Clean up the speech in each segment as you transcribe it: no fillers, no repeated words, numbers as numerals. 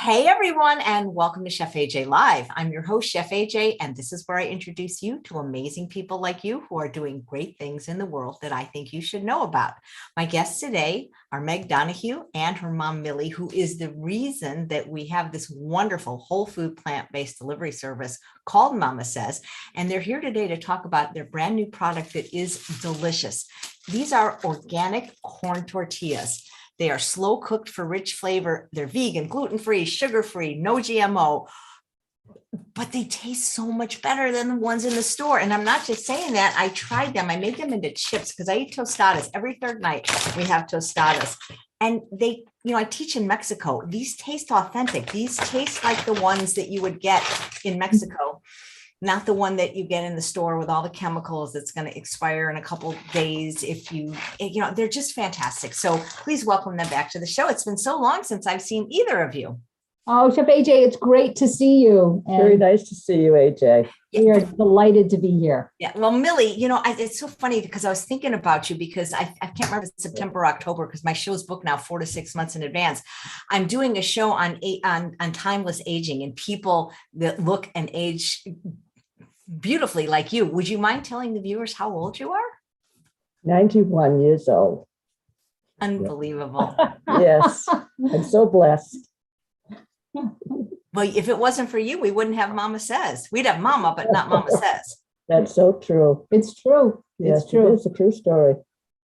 Hey everyone, and welcome to Chef AJ Live. I'm your host, Chef AJ, and this is where I introduce you to amazing people like you who are doing great things in the world that I think you should know about. My guests today are Meg Donahue and her mom, Millie, who is the reason that we have this wonderful whole food plant-based delivery service called MamaSezz. And they're here today to talk about their brand new product that is delicious. These are organic corn tortillas. They are slow cooked for rich flavor. They're vegan, gluten-free, sugar-free, no GMO, but they taste so much better than the ones in the store. And I'm not just saying that. I tried them. I made them into chips because I eat tostadas. Every third night we have tostadas. And they, I teach in Mexico. These taste authentic. These taste like the ones that you would get in Mexico. Not the one that you get in the store with all the chemicals that's going to expire in a couple of days. They're just fantastic. So please welcome them back to the show. It's been so long since I've seen either of you. Oh, Chef AJ, it's great to see you. Very nice to see you, AJ. We are delighted to be here. Yeah. Well, Millie, it's so funny because I was thinking about you because I can't remember September or October because my show's booked now 4 to 6 months in advance. I'm doing a show on timeless aging and people that look and age beautifully like you. Would you mind telling the viewers how old you are? 91 years old. Unbelievable. Yes, I'm so blessed. Well, if it wasn't for you, we wouldn't have MamaSezz. We'd have Mama, but not MamaSezz. That's so true. It's true. Yes, it's true. It's a true story.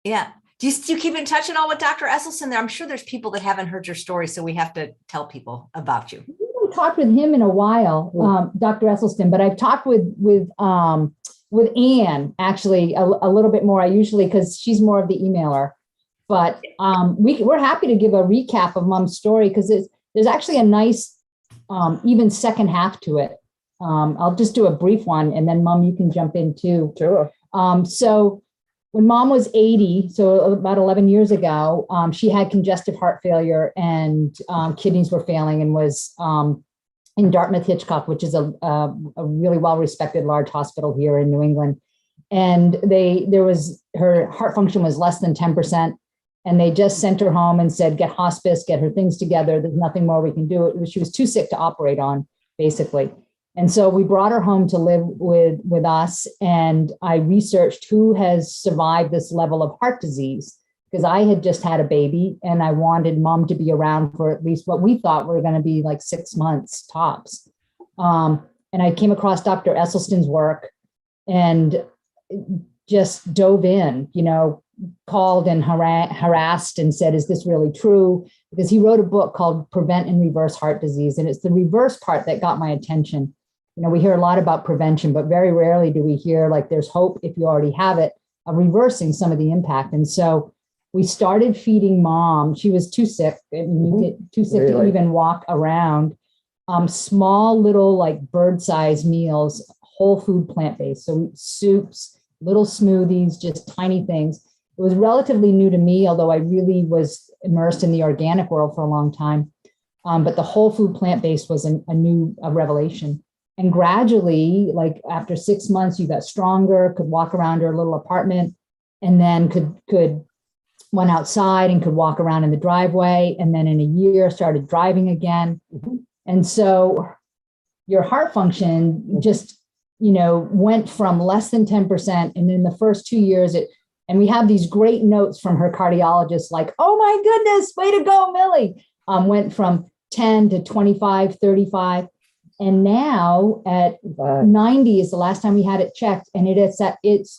Yeah. Do you keep in touch at all with Dr. Esselstyn there? I'm sure there's people that haven't heard your story, so we have to tell people about you. We haven't talked with him in a while, Dr. Esselstyn, but I've talked with Anne actually a little bit more. I usually, because she's more of the emailer, but we're happy to give a recap of Mom's story because there's actually a nice even second half to it. I'll just do a brief one, and then Mom, you can jump in too. Sure. So when Mom was 80, so about 11 years ago, she had congestive heart failure and kidneys were failing and was in Dartmouth Hitchcock, which is a really well-respected large hospital here in New England. And her heart function was less than 10%. And they just sent her home and said, get hospice, get her things together. There's nothing more we can do. She was too sick to operate on, basically. And so we brought her home to live with us. And I researched who has survived this level of heart disease, because I had just had a baby and I wanted Mom to be around for at least what we thought were going to be like 6 months tops. And I came across Dr. Esselstyn's work and just dove in, called and harassed and said, is this really true? Because he wrote a book called Prevent and Reverse Heart Disease. And it's the reverse part that got my attention. We hear a lot about prevention, but very rarely do we hear like there's hope if you already have it of reversing some of the impact. And so we started feeding Mom. She was too sick, too sick to even walk around. Small little like bird-sized meals, whole food plant-based. So soups, little smoothies, just tiny things. It was relatively new to me, although I really was immersed in the organic world for a long time. But the whole food plant-based was a new revelation. And gradually, like after 6 months, you got stronger, could walk around her little apartment, and then could went outside and could walk around in the driveway. And then in a year, started driving again. Mm-hmm. And so your heart function just, went from less than 10%. And in the first 2 years, and we have these great notes from her cardiologist, like, oh my goodness, way to go, Millie. Went from 10 to 25, 35. And now at 90 is the last time we had it checked. And it's a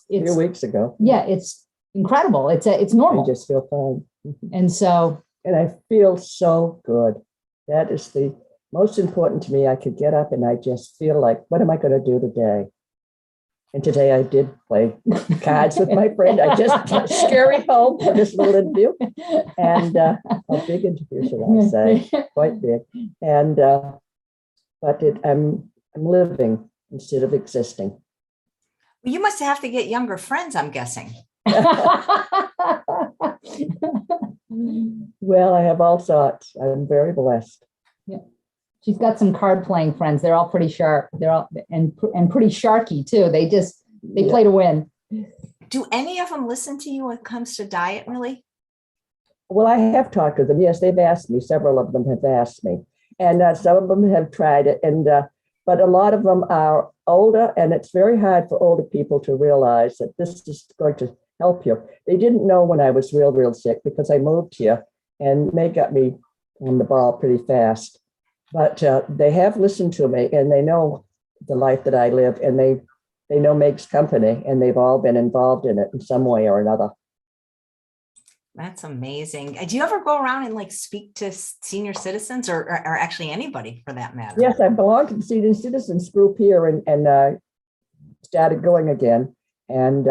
few weeks ago. Yeah, it's incredible. It's normal. I just feel fine. And I feel so good. That is the most important to me. I could get up and I just feel like, what am I going to do today? And today I did play cards with my friend. I just scary home for this little interview. And a big interview, should I say, quite big. And but I'm living instead of existing. Well, you must have to get younger friends, I'm guessing. Well, I have all sorts. I'm very blessed. Yeah. She's got some card playing friends. They're all pretty sharp. They're all and pretty sharky too. They play to win. Do any of them listen to you when it comes to diet, Millie? Well, I have talked to them. Yes, they've asked me. Several of them have asked me. And some of them have tried it, but a lot of them are older, and it's very hard for older people to realize that this is going to help you. They didn't know when I was real, real sick because I moved here, and they got me on the ball pretty fast. But they have listened to me, and they know the life that I live, and they know Meg's company, and they've all been involved in it in some way or another. That's amazing. Do you ever go around and like speak to senior citizens or actually anybody for that matter? Yes, I belong to the senior citizens group here, and started going again, and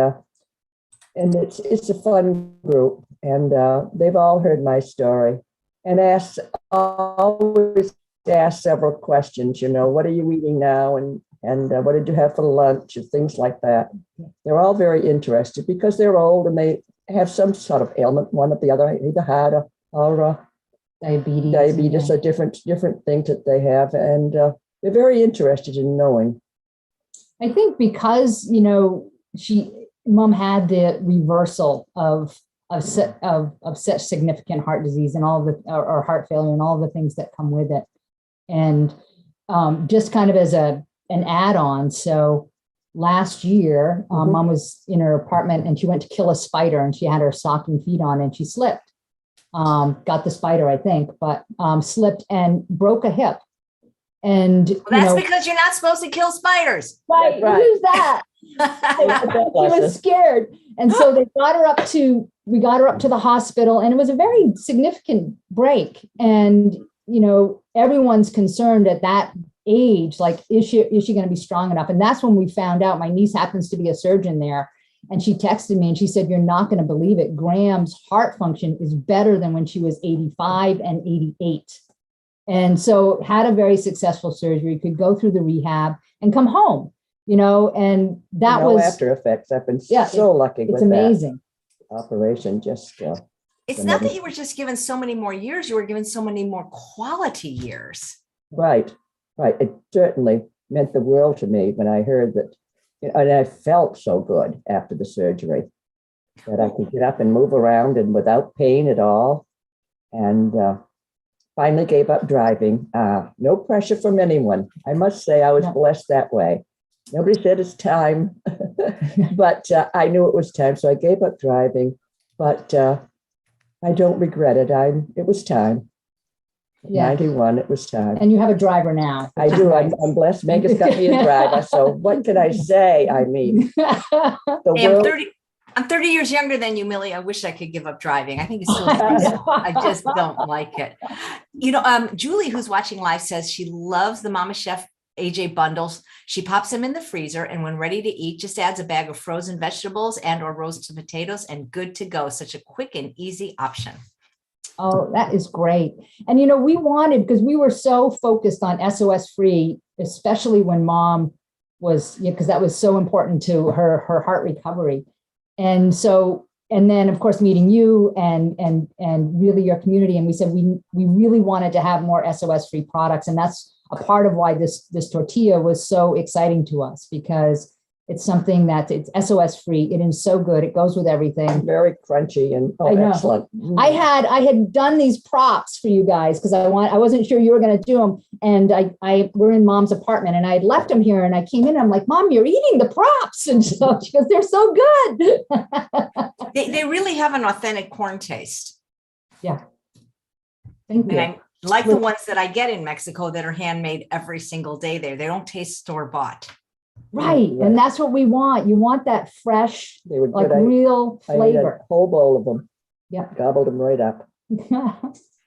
it's a fun group, and they've all heard my story, and always ask several questions. You know, what are you eating now, and what did you have for lunch, and things like that. They're all very interested because they're old and they have some sort of ailment, one or the other, either heart or diabetes, or different things that they have, and they're very interested in knowing. I think because, you know, Mom had the reversal of such significant heart disease and all the or heart failure and all the things that come with it, and just kind of as an add-on. So last year, Mom was in her apartment and she went to kill a spider, and she had her stocking feet on and she slipped. Got the spider, I think, but slipped and broke a hip. And that's because you're not supposed to kill spiders. Right. Who's that? She was scared. And so we got her up to the hospital, and it was a very significant break. And, you know, everyone's concerned at that age, like, is she going to be strong enough? And that's when we found out. My niece happens to be a surgeon there, and she texted me and she said, "You're not going to believe it. Graham's heart function is better than when she was 85 and 88. And so had a very successful surgery, could go through the rehab and come home, you know, and that was after effects. I've been so lucky. It's amazing. Operation just. It's not that you were just given so many more years, you were given so many more quality years. Right. It certainly meant the world to me when I heard that, and I felt so good after the surgery that I could get up and move around and without pain at all. And finally gave up driving. No pressure from anyone. I must say I was blessed that way. Nobody said it's time, but I knew it was time. So I gave up driving, but I don't regret it. It was time. 91, it was time. And you have a driver now. I do. I'm blessed. Meg has got me a driver. So what can I say? I mean, I'm 30 years younger than you, Millie. I wish I could give up driving. I think it's so peaceful. I just don't like it. You know, Julie, who's watching live, says she loves the Mama Chef AJ bundles. She pops them in the freezer, and when ready to eat, just adds a bag of frozen vegetables and or roasted potatoes, and good to go. Such a quick and easy option. Oh, that is great. And, you know, we wanted, because we were so focused on SOS-free, especially when Mom was, because that was so important to her heart recovery. And so, and then of course, meeting you and really your community. And we said, we really wanted to have more SOS-free products. And that's a part of why this tortilla was so exciting to us, because it's something that it's SOS-free. It is so good. It goes with everything. Very crunchy and excellent. I had done these props for you guys because I wasn't sure you were going to do them. And we're in Mom's apartment, and I had left them here, and I came in and I'm like, "Mom, you're eating the props." And so she goes, "They're so good." They really have an authentic corn taste. Yeah. Thank you. And I like the ones that I get in Mexico that are handmade every single day there. They don't taste store-bought. Right. And that's what we want. You want that fresh, like real flavor. I ate a whole bowl of them. Yeah. Gobbled them right up.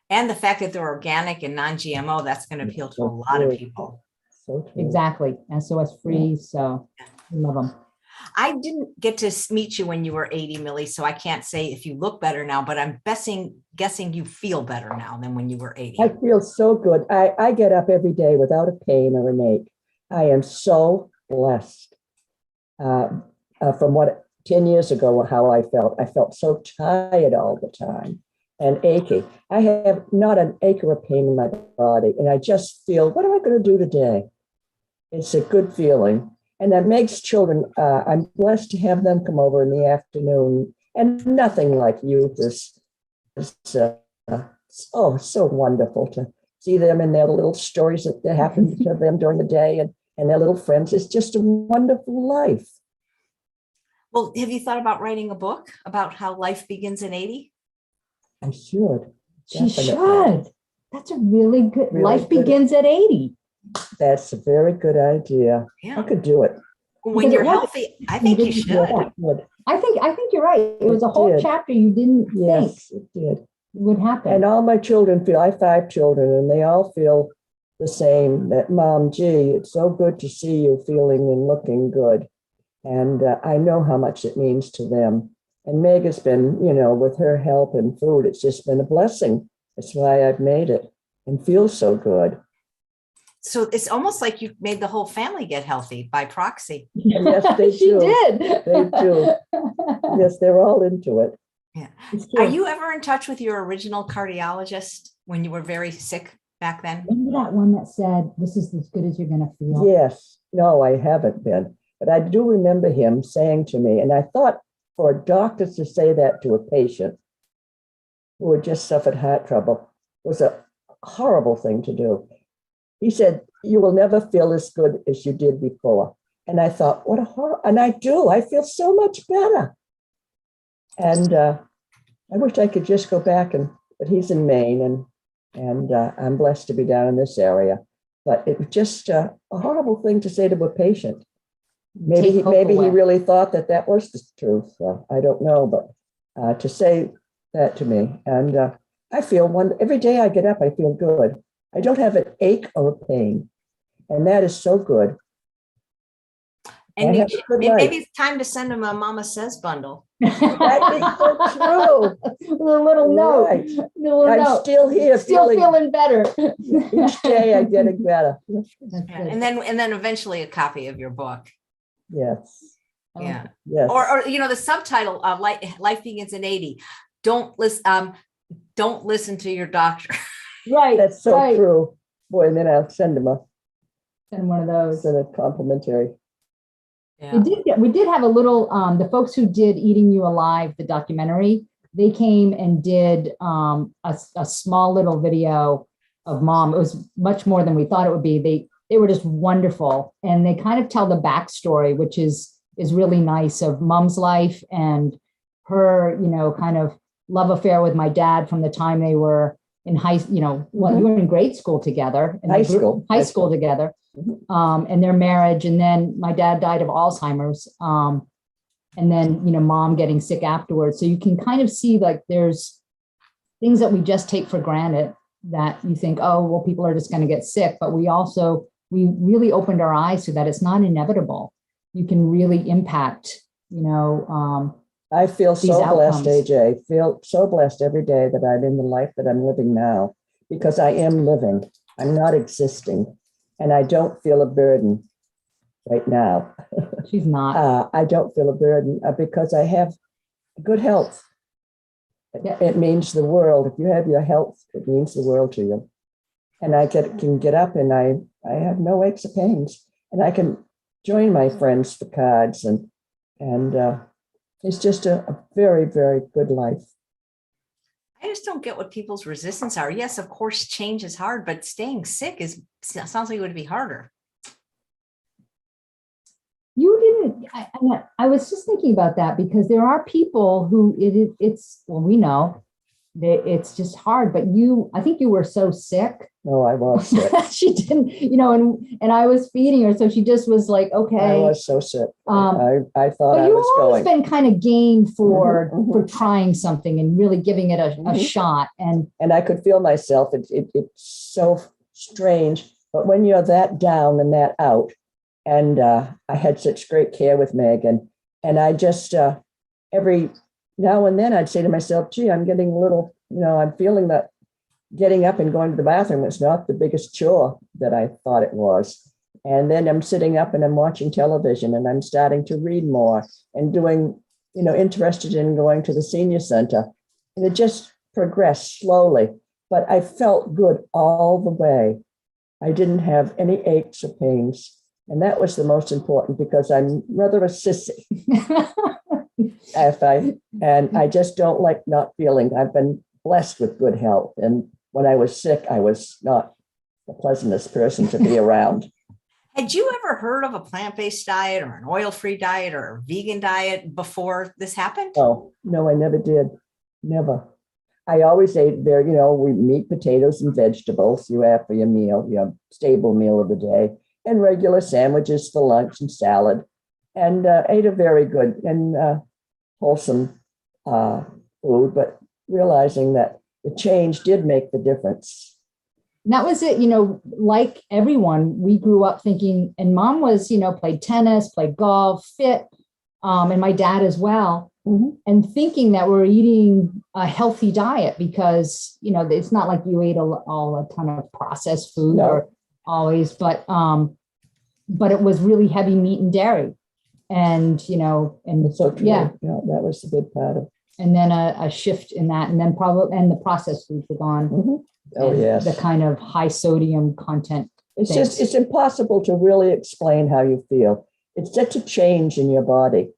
And the fact that they're organic and non-GMO, that's going to appeal to a lot of people. So true. Exactly. SOS-free. So I love them. I didn't get to meet you when you were 80, Millie, so I can't say if you look better now, but I'm guessing you feel better now than when you were 80. I feel so good. I get up every day without a pain or an ache. I am so blessed. From 10 years ago, how I felt so tired all the time and achy. I have not an ache or a pain in my body, and I just feel, what am I going to do today? It's a good feeling. And that makes children, I'm blessed to have them come over in the afternoon, and nothing like you. So wonderful see them and their little stories that happen to them during the day and their little friends. It's just a wonderful life. Well, have you thought about writing a book about how life begins in 80? I should. She Definitely. should. That's a really good, Really life good. begins at 80. That's a very good idea. I Yeah. could do it. When Because you're it was- healthy, I think you should. Yeah, it would. I think you're right. It was It a whole did. chapter you didn't think Yes, it did. would happen. And all my children feel, I have 5 children, and they all feel the same, that Mom, gee, it's so good to see you feeling and looking good. And I know how much it means to them. And Meg has been, with her help and food, it's just been a blessing. That's why I've made it and feel so good. So it's almost like you made the whole family get healthy by proxy. Yes, they She do. did. They do. Yes, they're all into it. Yeah. It's Are true. you ever in touch with your original cardiologist when you were very sick back then? Remember that one that said, "This is as good as you're going to feel"? Yes. No, I haven't been. But I do remember him saying to me, and I thought for a doctor to say that to a patient who had just suffered heart trouble was a horrible thing to do. He said, "You will never feel as good as you did before." And I thought, what a horror. And I do. I feel so much better. And I wish I could just go back but he's in Maine and I'm blessed to be down in this area. But it was just a horrible thing to say to a patient. Maybe Take hope he away. really thought that was the truth. I don't know, but to say that to me, and I feel every day I get up, I feel good. I don't have an ache or a pain, and that is so good. And I have a good life. maybe it's time to send him a MamaSezz bundle. That is so true. With a little note. Right. A little I'm note. still here, Still feeling better. each day I'm getting better. That's Yeah. good. And then eventually a copy of your book. Yes, Oh, Yeah. yes. Or the subtitle of Life Begins in 80. Don't listen to your doctor. Right. That's so right. true. Boy, and then I'll send him And one of those. a complimentary. Yeah. We did have a little, the folks who did Eating You Alive, the documentary, they came and did a small little video of Mom. It was much more than we thought it would be. They were just wonderful. And they kind of tell the backstory, which is really nice, of Mom's life and her, kind of love affair with my dad from the time they were in you were in grade school together. And High school. High school together. And their marriage. And then my dad died of Alzheimer's. And then, Mom getting sick afterwards. So you can kind of see like there's things that we just take for granted that you think, oh, well, people are just going to get sick. But we really opened our eyes to that. It's not inevitable. You can really impact, I feel these so blessed, outcomes. AJ. Feel so blessed every day that I'm in the life that I'm living now, because I am living. I'm not existing, and I don't feel a burden right now. She's not. I don't feel a burden because I have good health. Yeah. It means the world. If you have your health, it means the world to you. And I can get up and I have no aches or pains, and I can join my friends for cards and it's just a very, very good life. I just don't get what people's resistance are. Yes, of course, change is hard, but staying sick sounds like it would be harder. You didn't. I was just thinking about that because there are people who we know that it's just hard, but I think you were so sick. No, I was sick. She didn't, and I was feeding her. So she just was like, okay. I was so sick. I thought But I you've was always going. been kind of game for Mhm, trying something and really giving it a Mhm. shot. And And I could feel myself. It's so strange. But when you're that down and that out, and I had such great care with Megan, and I just, every now and then I'd say to myself, gee, I'm getting a little, I'm feeling that getting up and going to the bathroom is not the biggest chore that I thought it was. And then I'm sitting up and I'm watching television and I'm starting to read more and doing, interested in going to the senior center. And it just progressed slowly, but I felt good all the way. I didn't have any aches or pains. And that was the most important because I'm rather a sissy. And I just don't like not feeling. I've been blessed with good health. And when I was sick, I was not the pleasantest person to be around. Had you ever heard of a plant-based diet or an oil-free diet or a vegan diet before this happened? Oh, no, I never did. Never. I always ate very, we meat, potatoes, and vegetables you have for your meal, your stable meal of the day, and regular sandwiches for lunch and salad, and ate a very good and wholesome food, but realizing that the change did make the difference. And that was it, like everyone, we grew up thinking, and mom was, played tennis, played golf, fit, and my dad as well. Mm-hmm. And thinking that we're eating a healthy diet because, it's not like you ate a ton of processed food or always, but it was really heavy meat and dairy. And, and So true. yeah, That was the big part of. And then a shift in that, and then and the processed foods were gone. Mm-hmm. Oh, yes. The kind of high sodium content. It's impossible to really explain how you feel. It's such a change in your body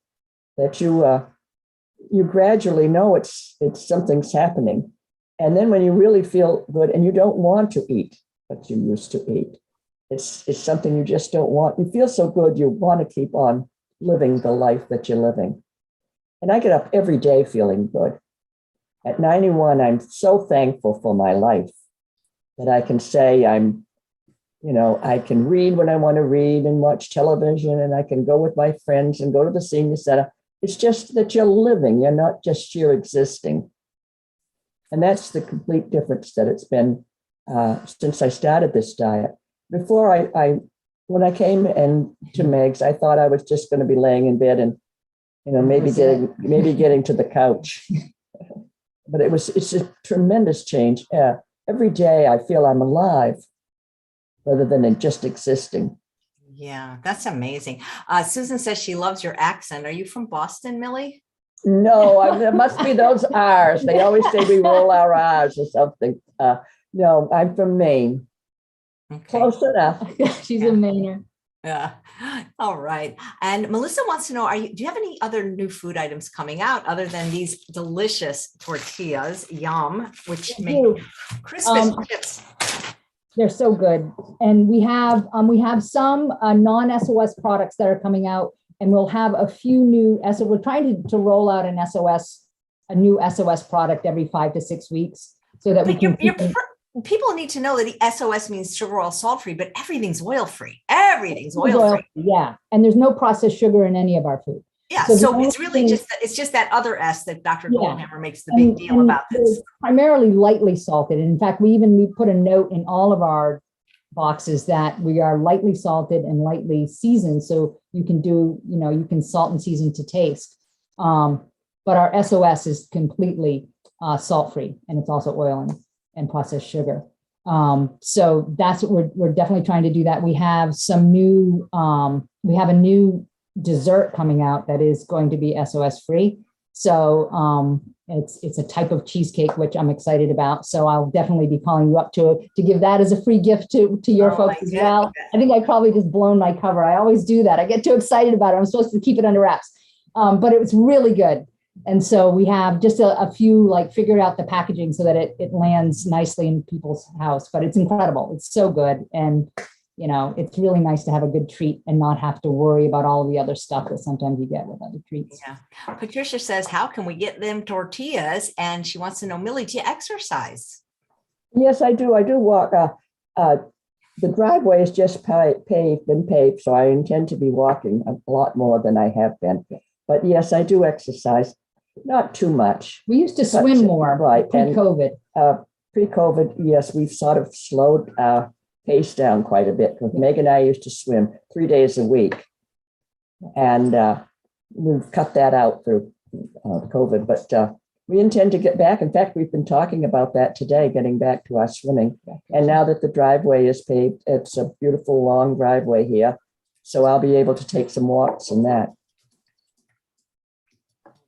that you gradually know it's something's happening. And then when you really feel good and you don't want to eat what you used to eat, it's something you just don't want. You feel so good, you want to keep on living the life that you're living. And I get up every day feeling good. At 91, I'm so thankful for my life that I can say I can read when I want to read and watch television, and I can go with my friends and go to the senior center. It's just that you're living, you're not just you're existing. And that's the complete difference that it's been since I started this diet. Before when I came to Meg's, I thought I was just going to be laying in bed and maybe getting to the couch. But it's a tremendous change. Every day I feel I'm alive rather than just existing. Yeah, that's amazing. Susan says she loves your accent. Are you from Boston, Millie? No, there must be those R's. They always say we roll our R's or something. No, I'm from Maine. Okay. Close enough. She's a Mainer. Yeah. All right. And Melissa wants to know, do you have any other new food items coming out other than these delicious tortillas? Yum, which make Christmas chips. They're so good. And we have some non-SOS products that are coming out, and we'll have a few new we're trying to roll out a new SOS product every 5 to 6 weeks so that we can people need to know that the SOS means sugar, oil, salt free, but everything's oil free. Everything's oil free. Yeah. And there's no processed sugar in any of our food. Yeah. So it's really just that other S that Dr. Goldhammer makes the big deal about this. Primarily lightly salted. In fact, we put a note in all of our boxes that we are lightly salted and lightly seasoned. So you can you can salt and season to taste. But our SOS is completely salt free, and it's also oil and processed sugar. So that's what we're definitely trying to do that. We have some new, we have a new dessert coming out that is going to be SOS free. So it's a type of cheesecake, which I'm excited about. So I'll definitely be calling you up to give that as a free gift to your folks as well. I think I probably just blown my cover. I always do that. I get too excited about it. I'm supposed to keep it under wraps, but it was really good. And so we have just a few figured out the packaging so that it lands nicely in people's house, but it's incredible. It's so good. And, it's really nice to have a good treat and not have to worry about all the other stuff that sometimes you get with other treats. Yeah. Patricia says, how can we get them tortillas? And she wants to know, Millie, do you exercise? Yes, I do. I do walk. The driveway is just been paved, so I intend to be walking a lot more than I have been. But yes, I do exercise. Not too much. We used to swim more, right? Pre-COVID. Pre-COVID, yes, we've sort of slowed our pace down quite a bit. Because Meg and I used to swim 3 days a week, and we've cut that out through COVID. But we intend to get back. In fact, we've been talking about that today, getting back to our swimming. And now that the driveway is paved, it's a beautiful long driveway here, so I'll be able to take some walks in that.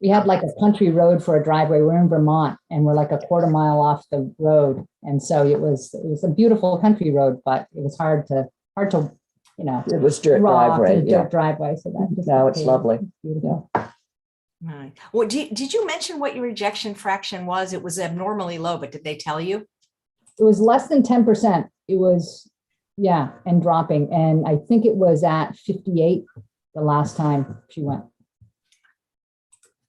We had a country road for a driveway. We're in Vermont, and we're a quarter mile off the road. And so it was a beautiful country road, but it was hard to it was dirt driveway. Dirt driveway. So that now it's lovely. Beautiful. Right. Well, did you mention what your ejection fraction was? It was abnormally low, but did they tell you? It was less than 10%. It was, yeah, and dropping. And I think it was at 58 the last time she went.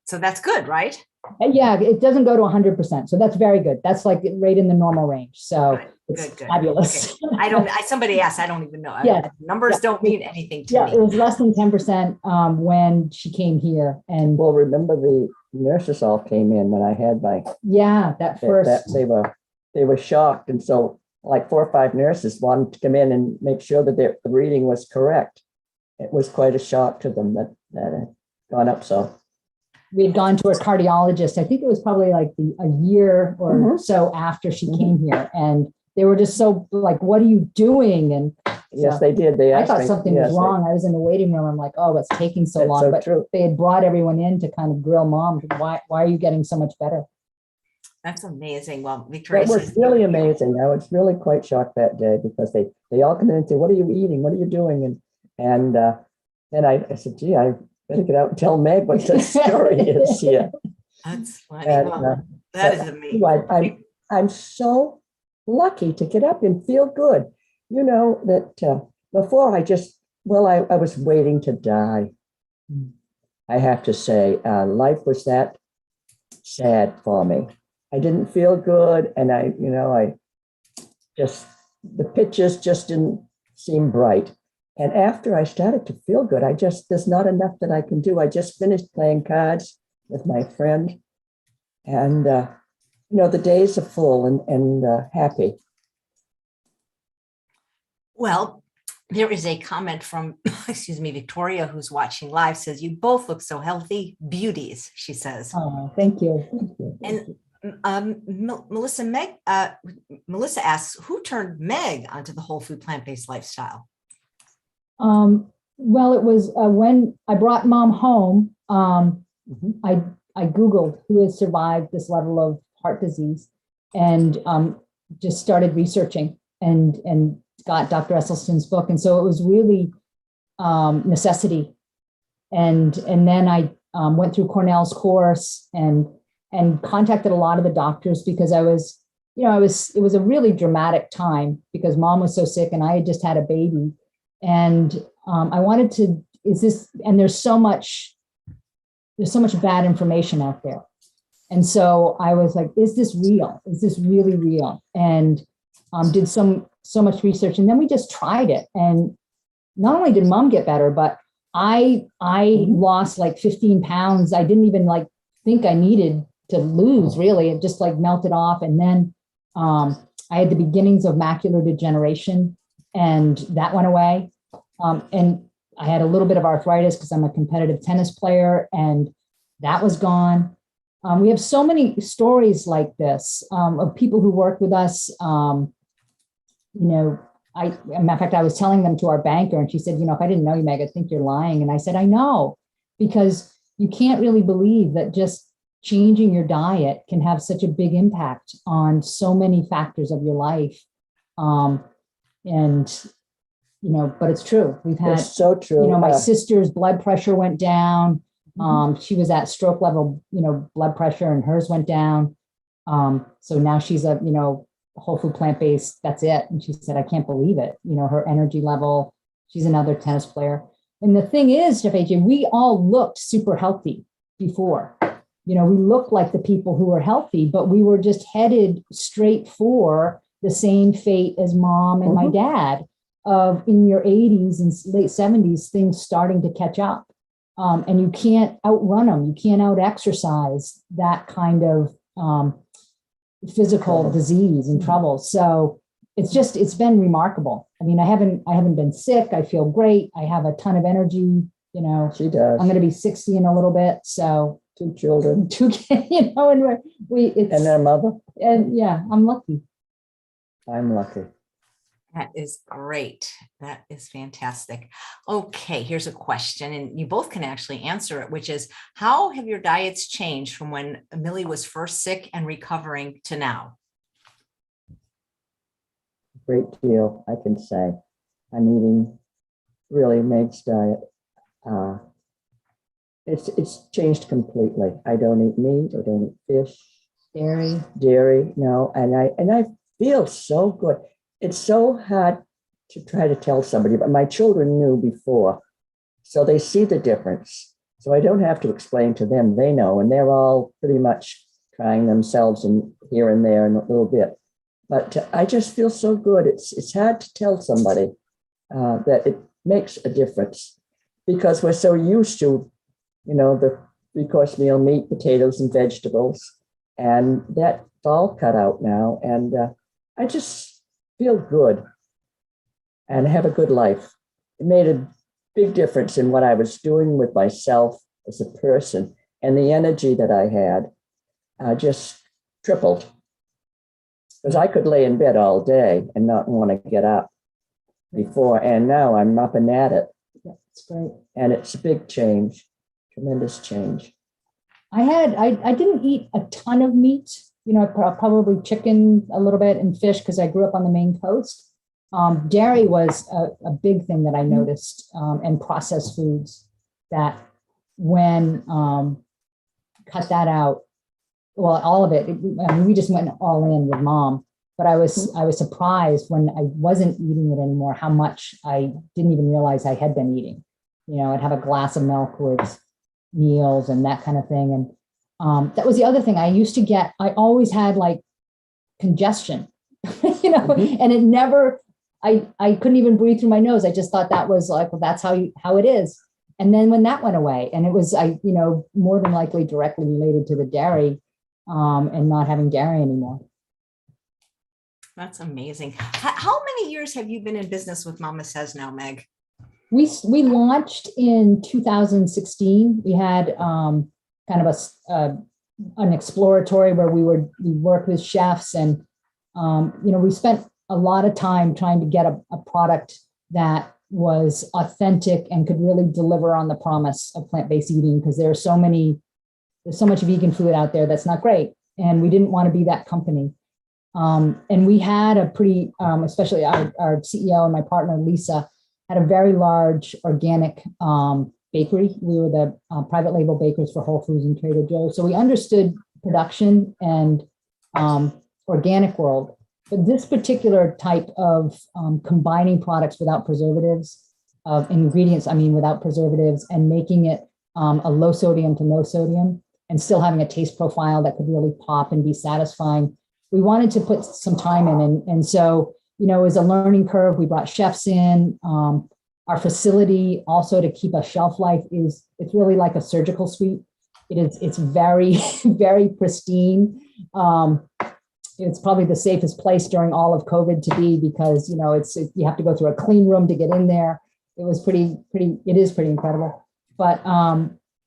So that's good, right? And yeah, it doesn't go to 100%. So that's very good. That's like right in the normal range. So it's Good. fabulous. Okay. Somebody asked, I don't even know. Yeah. Numbers don't mean anything to Yeah, me. it was less than 10% when she came here. And Well, remember the nurses all came in when I had my, yeah, that first. they were shocked. And so like 4 or 5 nurses wanted to come in and make sure that the reading was correct. It was quite a shock to them that it had gone up so. We had gone to a cardiologist. I think it was probably like a year or so after she came here. And they were just so like, what are you doing? And Yes, they did. They I asked thought me, something was wrong. I was in the waiting room. I'm like, oh, it's taking so That's long. so But true. they had brought everyone in to kind of grill mom. Why are you getting so much better? That's amazing. Well, Victoria That was really amazing. I was really quite shocked that day because they all come in and say, what are you eating? What are you doing? And then I said, gee, I better get out and tell Meg what the story is here. That's funny. And, Well, that is amazing. I'm so lucky to get up and feel good. You know, that before I was waiting to die. I have to say, life was that sad for me. I didn't feel good. And the pictures just didn't seem bright. And after I started to feel good, there's not enough that I can do. I just finished playing cards with my friend. And, the days are full and happy. Well, there is a comment from, excuse me, Victoria, who's watching live, says, you both look so healthy beauties, she says. Oh, thank you. Thank you. And Melissa asks, who turned Meg onto the whole food plant-based lifestyle? Well, it was when I brought mom home, I Googled who has survived this level of heart disease and just started researching and got Dr. Esselstyn's book. And so it was really necessity. And then I went through Cornell's course and contacted a lot of the doctors because it was a really dramatic time because mom was so sick and I had just had a baby. And I wanted to, and there's so much bad information out there. And so I was like, is this real? Is this really real? And did so much research. And then we just tried it. And not only did mom get better, but I lost like 15 pounds. I didn't even think I needed to lose, really. It just melted off. And then I had the beginnings of macular degeneration and that went away. And I had a little bit of arthritis because I'm a competitive tennis player and that was gone. We have so many stories like this of people who work with us. Matter of fact, I was telling them to our banker and she said, if I didn't know you, Meg, I think you're lying. And I said, I know, because you can't really believe that just changing your diet can have such a big impact on so many factors of your life. But it's true. We've had, it's so true. My sister's blood pressure went down. She was at stroke level, blood pressure and hers went down. So now she's a, whole food plant-based, that's it. And she said, I can't believe it. Her energy level, she's another tennis player. And the thing is, Chef AJ, we all looked super healthy before. We looked like the people who were healthy, but we were just headed straight for the same fate as mom and my dad of in your 80s and late 70s, things starting to catch up. And you can't outrun them. You can't out exercise that kind of physical disease and trouble. So it's been remarkable. I mean, I haven't been sick. I feel great. I have a ton of energy. She does. I'm going to be 60 in a little bit. So 2 children, and and their mother. And yeah, I'm lucky. I'm lucky. That is great. That is fantastic. Okay, here's a question, and you both can actually answer it, which is, how have your diets changed from when Millie was first sick and recovering to now? Great deal, I can say. I'm eating really Meg's diet. It's changed completely. I don't eat meat. I don't eat fish. Dairy. No, and I feels so good. It's so hard to try to tell somebody, but my children knew before. So they see the difference. So I don't have to explain to them, they know, and they're all pretty much trying themselves and here and there and a little bit. But I just feel so good. It's hard to tell somebody that it makes a difference because we're so used to, the three-course meal, meat, potatoes, and vegetables. And that's all cut out now. And I just feel good and have a good life. It made a big difference in what I was doing with myself as a person. And the energy that I had just tripled. Because I could lay in bed all day and not want to get up before. And now I'm up and at it. That's great. And it's a big change, tremendous change. I didn't eat a ton of meat, probably chicken a little bit and fish because I grew up on the Maine coast. Dairy was a big thing that I noticed, and processed foods that when cut that out, well, all of it, we just went all in with mom, but I was surprised when I wasn't eating it anymore, how much I didn't even realize I had been eating. I'd have a glass of milk with meals and that kind of thing. And that was the other thing I used to get. I always had like congestion, and it never, I couldn't even breathe through my nose. I just thought that was like, well, that's how it is. And then when that went away, and it was, more than likely directly related to the dairy, and not having dairy anymore. That's amazing. How many years have you been in business with MamaSezz now, Meg? We launched in 2016. We had kind of an exploratory where we worked with chefs, and we spent a lot of time trying to get a product that was authentic and could really deliver on the promise of plant-based eating, because there's so much vegan food out there that's not great, and we didn't want to be that company. And we had a pretty, especially our CEO and my partner Lisa, had a very large organic bakery. We were the private label bakers for Whole Foods and Trader Joe's. So we understood production and organic world. But this particular type of combining products without preservatives, ingredients, without preservatives, and making it a low sodium to no sodium, and still having a taste profile that could really pop and be satisfying. We wanted to put some time in. And so, it was a learning curve. We brought chefs in. Our facility also, to keep a shelf life, it's really like a surgical suite. It's very, very pristine. It's probably the safest place during all of COVID to be, because, you have to go through a clean room to get in there. It was it is pretty incredible. But,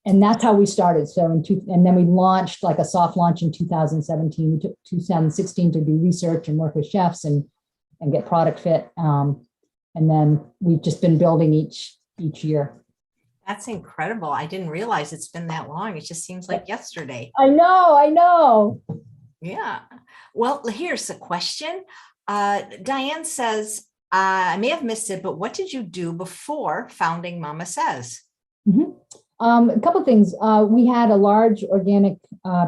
and that's how we started. So and then we launched like a soft launch in 2017. We took 2016 to do research and work with chefs and get product fit. And then we've just been building each year. That's incredible. I didn't realize it's been that long. It just seems like yesterday. I know. Yeah. Well, here's a question. Diane says, I may have missed it, but what did you do before founding MamaSezz? Mm-hmm. A couple of things. We had a large organic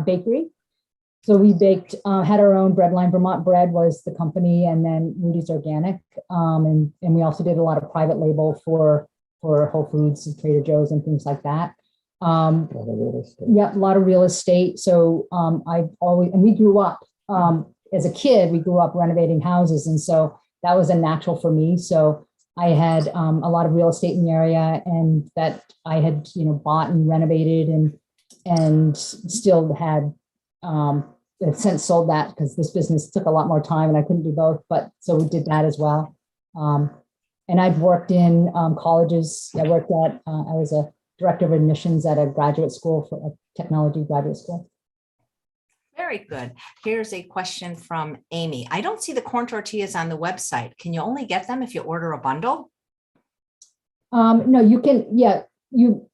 bakery. So we baked, had our own bread line. Vermont Bread was the company, and then Rudy's Organic. And we also did a lot of private label for Whole Foods and Trader Joe's and things like that. A lot of real estate. Yeah, a lot of real estate. So we grew up, as a kid, we grew up renovating houses. And so that was a natural for me. So I had a lot of real estate in the area, and that I had, bought and renovated and still had, I've since sold that because this business took a lot more time and I couldn't do both. But so we did that as well. And I've worked in colleges. I was a director of admissions at a graduate school, for a technology graduate school. Very good. Here's a question from Amy. I don't see the corn tortillas on the website. Can you only get them if you order a bundle? No, you can. Yeah,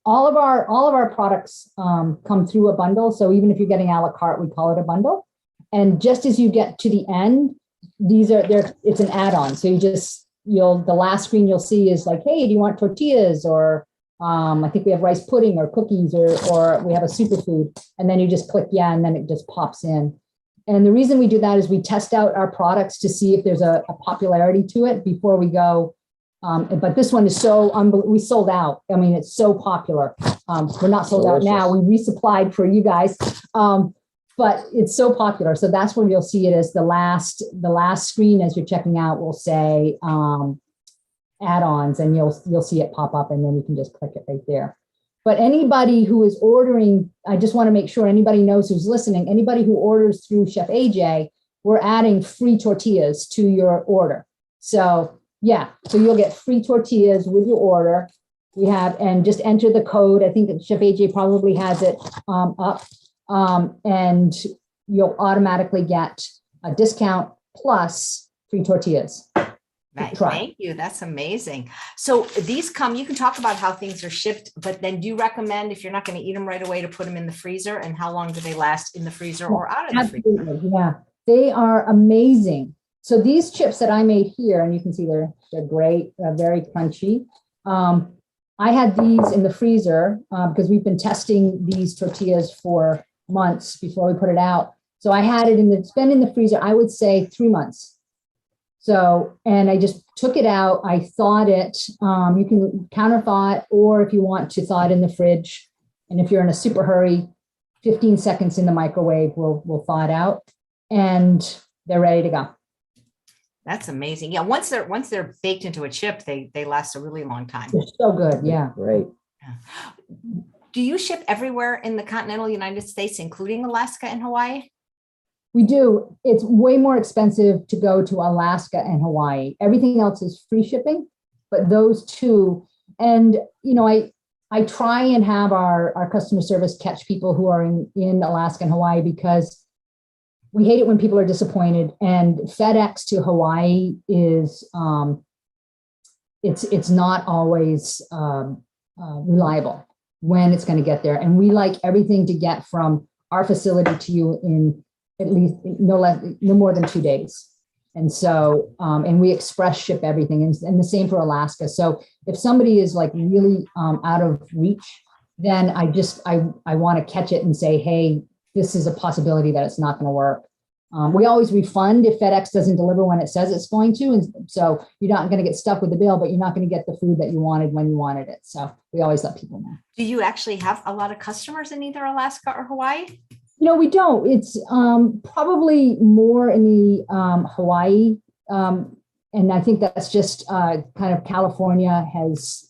all of our products come through a bundle. So even if you're getting a la carte, we call it a bundle. And just as you get to the end, it's an add-on. So the last screen you'll see is like, hey, do you want tortillas? Or I think we have rice pudding or cookies, or we have a superfood. And then you just click yeah, and then it just pops in. And the reason we do that is we test out our products to see if there's a popularity to it before we go. But this one is so we sold out. I mean, it's so popular. We're not sold out now. We resupplied for you guys. But it's so popular. So that's where you'll see it as the last screen as you're checking out will say add-ons, and you'll see it pop up, and then you can just click it right there. But anybody who is ordering, I just want to make sure anybody knows who's listening, anybody who orders through Chef AJ, we're adding free tortillas to your order. So yeah, so you'll get free tortillas with your order. We have, and just enter the code. I think that Chef AJ probably has it up, and you'll automatically get a discount plus free tortillas. Right. Thank you. That's amazing. So these you can talk about how things are shipped, but then do you recommend, if you're not going to eat them right away, to put them in the freezer, and how long do they last in the freezer or out of the freezer? Yeah, they are amazing. So these chips that I made here, and you can see they're great, very crunchy. I had these in the freezer because we've been testing these tortillas for months before we put it out. So I had it it's been in the freezer, I would say 3 months. So, and I just took it out. I thawed it. You can counter thaw it, or if you want to thaw it in the fridge. And if you're in a super hurry, 15 seconds in the microwave will thaw it out, and they're ready to go. That's amazing. Yeah, once they're baked into a chip, they last a really long time. They're so good. Yeah. Great. Do you ship everywhere in the continental United States, including Alaska and Hawaii? We do. It's way more expensive to go to Alaska and Hawaii. Everything else is free shipping, but those two, and I try and have our customer service catch people who are in Alaska and Hawaii, because we hate it when people are disappointed. And FedEx to Hawaii is it's not always reliable when it's going to get there. And we like everything to get from our facility to you in at least no more than 2 days. And so, and we express ship everything, and the same for Alaska. So if somebody is like really out of reach, then I want to catch it and say, hey, this is a possibility that it's not going to work. We always refund if FedEx doesn't deliver when it says it's going to. And so you're not going to get stuck with the bill, but you're not going to get the food that you wanted when you wanted it. So we always let people know. Do you actually have a lot of customers in either Alaska or Hawaii? We don't. It's probably more in the Hawaii. And I think that's just kind of California has,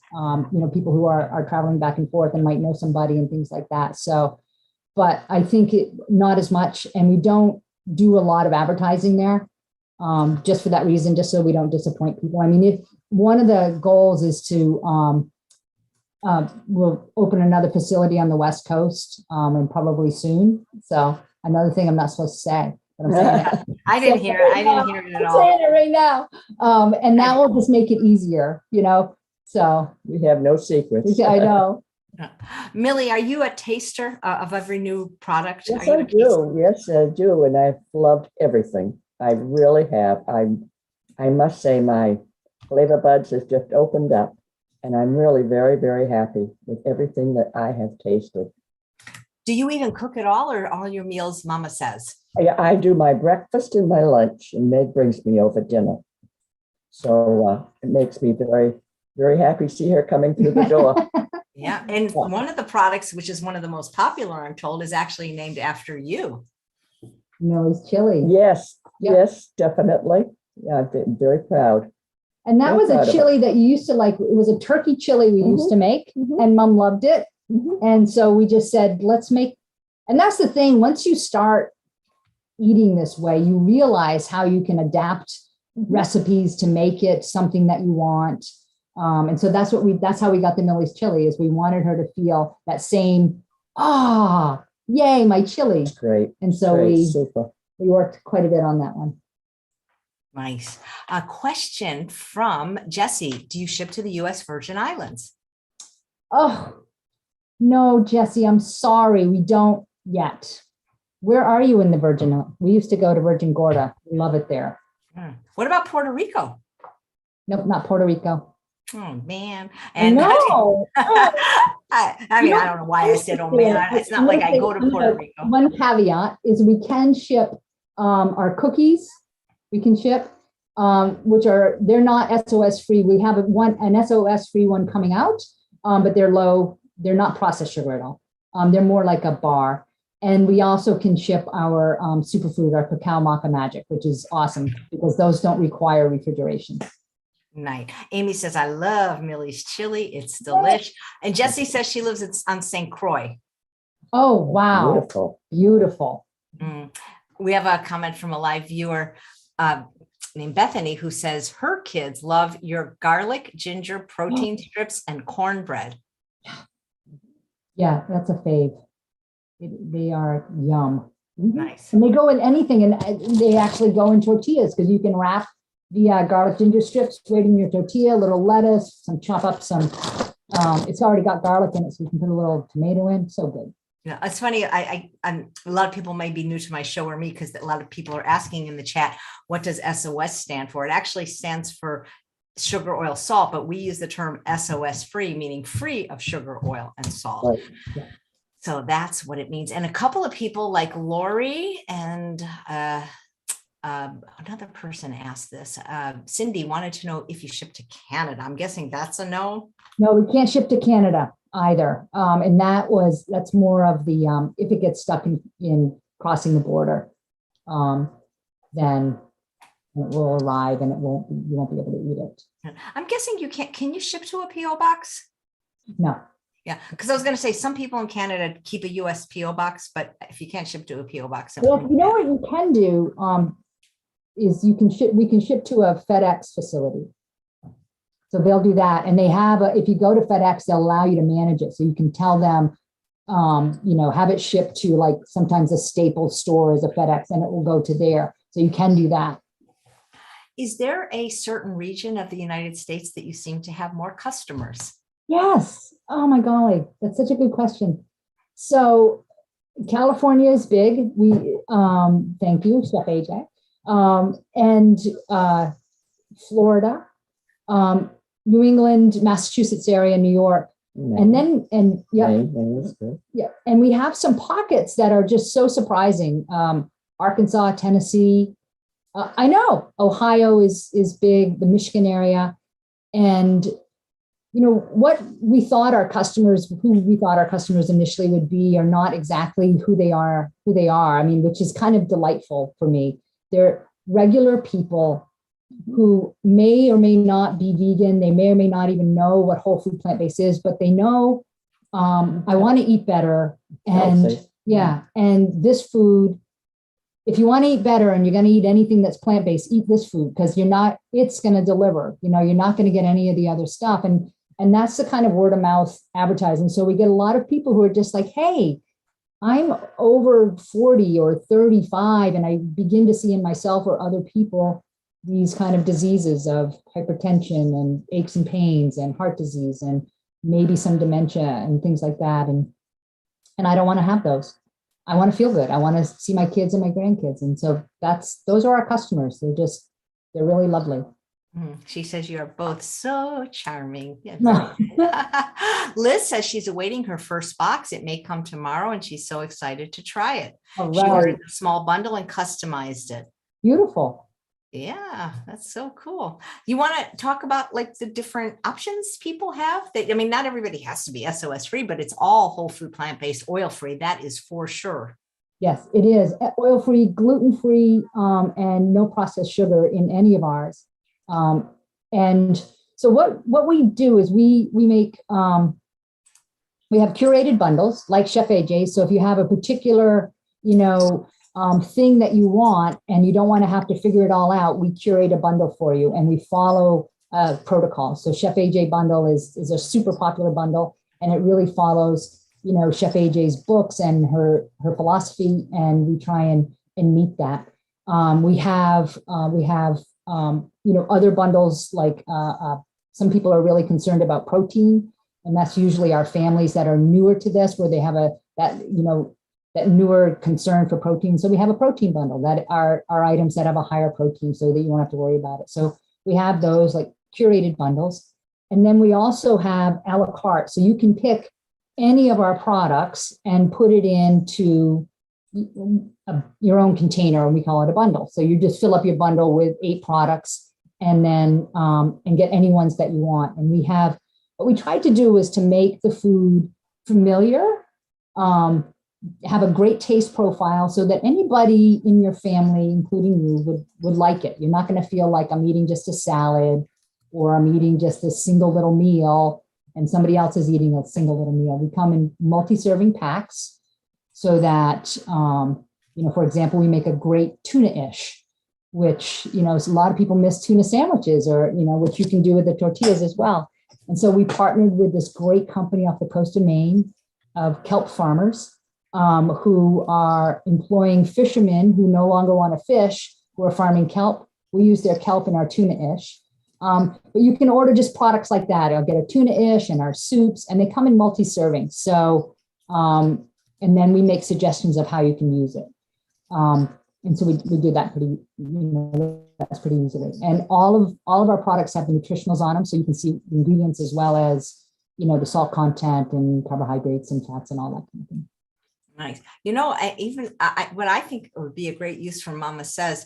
people who are traveling back and forth and might know somebody and things like that. So, but I think not as much. And we don't do a lot of advertising there just for that reason, just so we don't disappoint people. I mean, if one of the goals is to, we'll open another facility on the West Coast and probably soon. So another thing I'm not supposed to say, but I'm saying it. I didn't hear it at all. I'm saying it right now. And that will just make it easier, so. We have no secrets. I know. Millie, are you a taster of every new product? Yes, I do. Yes, I do. And I've loved everything. I really have. I must say my flavor buds has just opened up. And I'm really very, very happy with everything that I have tasted. Do you even cook at all, or all your meals Mama says? I do my breakfast and my lunch, and Meg brings me over dinner. So it makes me very, very happy to see her coming through the door. Yeah. And one of the products, which is one of the most popular, I'm told, is actually named after you. Millie's chili. Yes. Yep. Yes, definitely. Yeah, I'm very proud. And that was a chili that you used to like. It was a turkey chili we used to make, and Mom loved it. And so we just said, let's make, and that's the thing. Once you start eating this way, you realize how you can adapt recipes to make it something that you want. And so that's how we got the Millie's chili, is we wanted her to feel that same, yay, my chili. Great. And so we worked quite a bit on that one. Nice. A question from Jesse. Do you ship to the U.S. Virgin Islands? Oh, no, Jesse, I'm sorry. We don't yet. Where are you in the Virgin? We used to go to Virgin Gorda. We love it there. What about Puerto Rico? Nope, not Puerto Rico. Oh, man. And no. I mean, I don't know why I said, oh, man. It's not like I go to Puerto Rico. One caveat is we can ship Our cookies we can ship, they're not SOS free. We have an SOS free one coming out, but they're low. They're not processed sugar at all. They're more like a bar. And we also can ship our superfood, our cacao maca magic, which is awesome because those don't require refrigeration. Nice. Amy says, I love Millie's chili. It's delish. And Jessie says she lives on St. Croix. Oh, wow. Beautiful. Beautiful. We have a comment from a live viewer named Bethany who says her kids love your garlic, ginger, protein strips, and cornbread. Yeah, that's a fave. They are yum. Nice. And they go in anything, and they actually go in tortillas because you can wrap the garlic ginger strips right in your tortilla, a little lettuce, chop up some, it's already got garlic in it, so you can put a little tomato in. So good. Yeah, it's funny. I'm a lot of people might be new to my show or me because a lot of people are asking in the chat, what does SOS stand for? It actually stands for sugar, oil, salt, but we use the term SOS free, meaning free of sugar, oil, and salt. Right. Yeah. So that's what it means. And a couple of people like Lori and another person asked this. Cindy wanted to know if you ship to Canada. I'm guessing that's a no. No, we can't ship to Canada either. And that's more of the, if it gets stuck in crossing the border, then it will arrive and you won't be able to eat it. I'm guessing you can't. Can you ship to a PO box? No. Yeah, because I was going to say some people in Canada keep a US PO box, but if you can't ship to a PO box, Well, you know what you can do is we can ship to a FedEx facility. So they'll do that. And they have if you go to FedEx, they'll allow you to manage it. So you can tell them, have it shipped to like sometimes a Staples store is a FedEx and it will go to there. So you can do that. Is there a certain region of the United States that you seem to have more customers? Yes. Oh my golly, that's such a good question. So California is big. We thank you, Chef AJ. And Florida, New England, Massachusetts area, New York, Maine. Yeah, Maine is good. yeah. And we have some pockets that are just so surprising. Arkansas, Tennessee. I know Ohio is big, the Michigan area, and what we thought our customers, initially would be, are not exactly who they are. I mean, which is kind of delightful for me. They're regular people who may or may not be vegan. They may or may not even know what whole food plant-based is, but they know I want to eat better. And yeah, and this food, if you want to eat better and you're going to eat anything that's plant-based, eat this food because it's going to deliver. You're not going to get any of the other stuff. And that's the kind of word of mouth advertising. So we get a lot of people who are just like, hey, I'm over 40 or 35, and I begin to see in myself or other people these kind of diseases of hypertension and aches and pains and heart disease and maybe some dementia and things like that. And I don't want to have those. I want to feel good. I want to see my kids and my grandkids. And so those are our customers. They're really lovely. She says you are both so charming. Liz says she's awaiting her first box. It may come tomorrow, and she's so excited to try it. All She right. ordered a small bundle and customized it. Beautiful. Yeah, that's so cool. You want to talk about like the different options people have? Not everybody has to be SOS free, but it's all whole food, plant-based, oil-free. That is for sure. Yes, it is oil-free, gluten-free, and no processed sugar in any of ours. And so what we do is we make, we have curated bundles like Chef AJ. So if you have a particular, thing that you want and you don't want to have to figure it all out, we curate a bundle for you and we follow protocol. So Chef AJ bundle is a super popular bundle, and it really follows, Chef AJ's books and her philosophy, and we try and meet that. We have other bundles like some people are really concerned about protein, and that's usually our families that are newer to this, where they have that newer concern for protein. So we have a protein bundle that are items that have a higher protein so that you won't have to worry about it. So we have those like curated bundles. And then we also have a la carte. So you can pick any of our products and put it into your own container, and we call it a bundle. So you just fill up your bundle with 8 products and then and get any ones that you want. And we have, what we tried to do is to make the food familiar, have a great taste profile so that anybody in your family, including you, would like it. You're not going to feel like I'm eating just a salad or I'm eating just a single little meal and somebody else is eating a single little meal. We come in multi-serving packs so that, for example, we make a great tuna-ish, which, a lot of people miss tuna sandwiches or, which you can do with the tortillas as well. And so we partnered with this great company off the coast of Maine of kelp farmers who are employing fishermen who no longer want to fish, who are farming kelp. We use their kelp in our tuna-ish. But you can order just products like that. I'll get a tuna-ish and our soups, and they come in multi-serving. So, and then we make suggestions of how you can use it. And so we do that pretty, that's pretty easily. And all of our products have the nutritionals on them, so you can see the ingredients as well as, the salt content and carbohydrates and fats and all that kind of thing. Nice. What I think would be a great use for MamaSezz,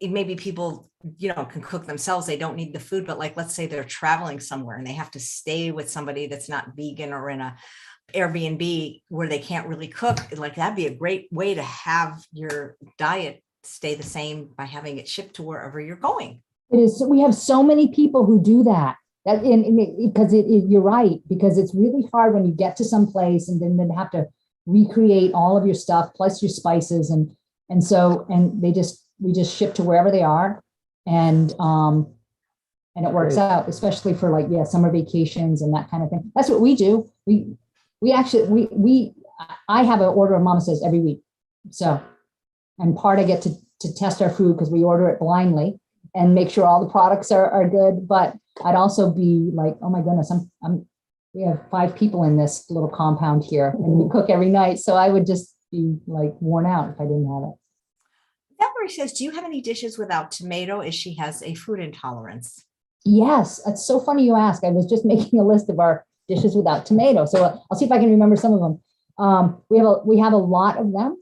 maybe people, can cook themselves. They don't need the food, but like, let's say they're traveling somewhere and they have to stay with somebody that's not vegan or in a Airbnb where they can't really cook. Like, that'd be a great way to have your diet stay the same by having it shipped to wherever you're going. It is. We have so many people who do that. Because you're right, because it's really hard when you get to some place and then have to recreate all of your stuff plus your spices and we just ship to wherever they are and it works out, especially for summer vacations and that kind of thing. That's what we do. I have an order of MamaSezz every week. So, and part I get to test our food because we order it blindly and make sure all the products are good. But I'd also be like, oh my goodness, we have 5 people in this little compound here and we cook every night. So I would just be like worn out if I didn't have it. Valerie says, do you have any dishes without tomato as she has a food intolerance? Yes, it's so funny you ask. I was just making a list of our dishes without tomato. So I'll see if I can remember some of them. We have a lot of them.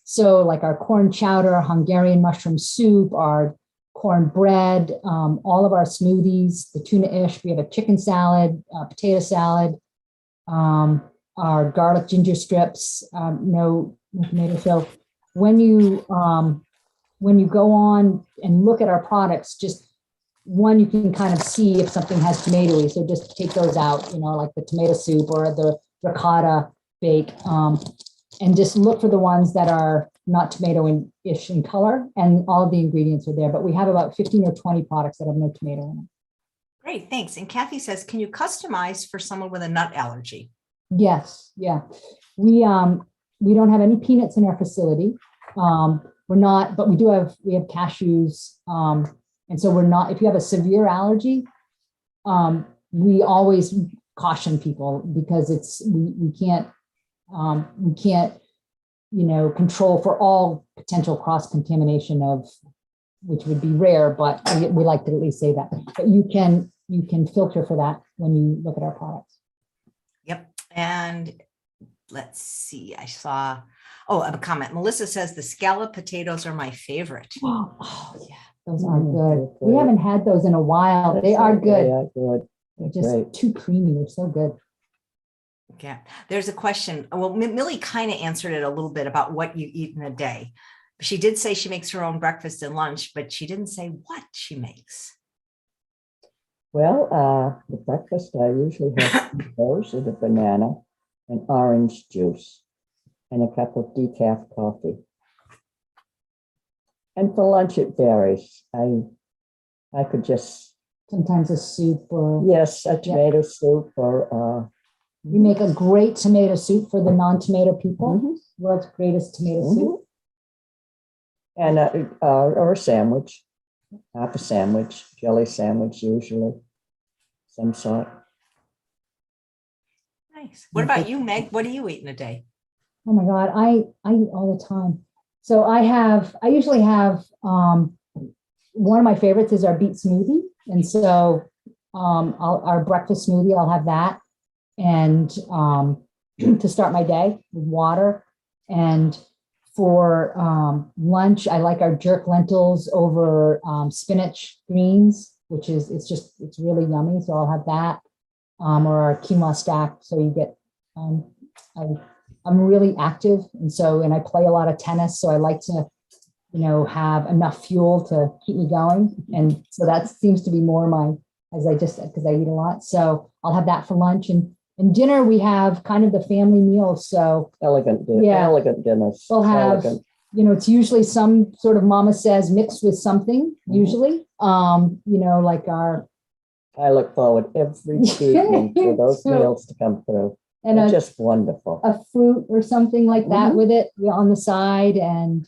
So like our corn chowder, Hungarian mushroom soup, our corn bread, all of our smoothies, the tuna-ish. We have a chicken salad, potato salad, our garlic ginger strips, no tomato. So when you go on and look at our products, just one, you can kind of see if something has tomatoey. So just take those out, like the tomato soup or the ricotta bake, and just look for the ones that are not tomato-ish in color, and all of the ingredients are there. But we have about 15 or 20 products that have no tomato in them. Great, thanks. And Kathy says, can you customize for someone with a nut allergy? Yes, yeah. We don't have any peanuts in our facility. We have cashews. And so we're not, if you have a severe allergy, we always caution people because we can't control for all potential cross-contamination which would be rare, but we like to at least say that. But you can filter for that when you look at our products. Yep. And let's see, I saw, a comment. Melissa says the scallop potatoes are my favorite. Oh yeah, those are good. We haven't had those in a while. They are good. They are good. They're just too creamy. They're so good. Yeah, there's a question. Well, Millie kind of answered it a little bit about what you eat in a day. She did say she makes her own breakfast and lunch, but she didn't say what she makes. Well, the breakfast, I usually have those with a banana and orange juice and a cup of decaf coffee. And for lunch, it varies. I could just... Sometimes a soup or... Yes, a tomato soup or... We make a great tomato soup for the non-tomato people. World's greatest tomato soup. And or a sandwich, half a sandwich, jelly sandwich usually, some sort. Nice. What about you, Meg? What do you eat in a day? Oh my God, I eat all the time. So I usually have, one of my favorites is our beet smoothie. And so our breakfast smoothie, I'll have that. And to start my day with water. And for lunch, I like our jerk lentils over spinach greens, which is, it's really yummy. So I'll have that, or our quinoa stack. So you get, I'm really active. And I play a lot of tennis. So I like to, have enough fuel to keep me going. And so that seems to be more because I eat a lot. So I'll have that for lunch. And dinner, we have kind of the family meal. So Elegant dinners. we'll have, Elegant. it's usually some sort of MamaSezz mixed with something, usually, like our. I look forward every evening for those meals to come through. And They're just wonderful. A fruit or something like that with it on the side. And